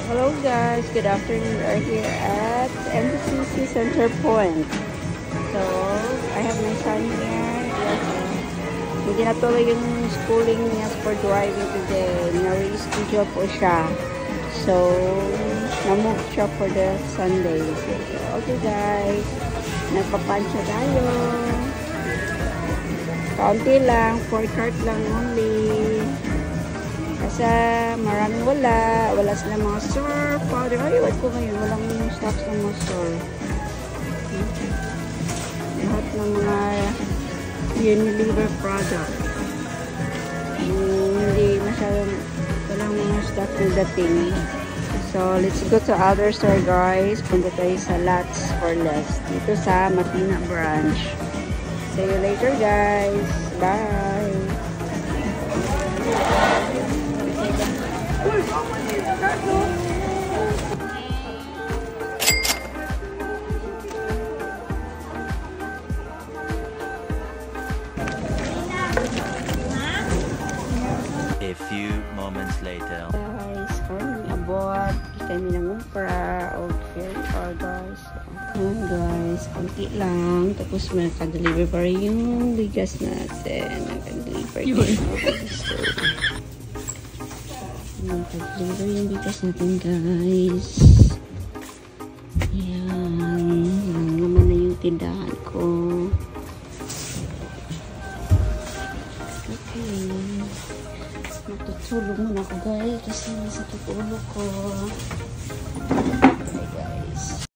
Hello guys, good afternoon. We are here at NCC Center Point. So, I have my son here. Yes, hindi natuloy yung schooling niya for driving today. Na-reschedule po siya. So, na-move siya for the Sunday. So, okay guys, nagpapansya tayo. Kaunti lang, 4 cart lang only. Kasi maraming wala sila mga surf powder. Ay, iwan ko ngayon, walang stocks ng mga surf. Lahat ng mga Unilever product. Hindi masyadong walang mga stock na dating. So, let's go to other store guys. Punta tayo sa Lots for Less. Dito sa Matina branch. See you later guys. Bye! A few moments later. Guys, kami abot. Kami nangumpra o fair car guys. Ayan guys, konti lang. Tapos may naka-deliver pa rin yung bigas natin. Naka-deliver yung bigas. Naka-deliver yung bigas natin guys. Ayan. Yan naman na yung tindahan ko. Okay. Matutulog muna ako guys kasi nasa tutulo ko. Okay guys.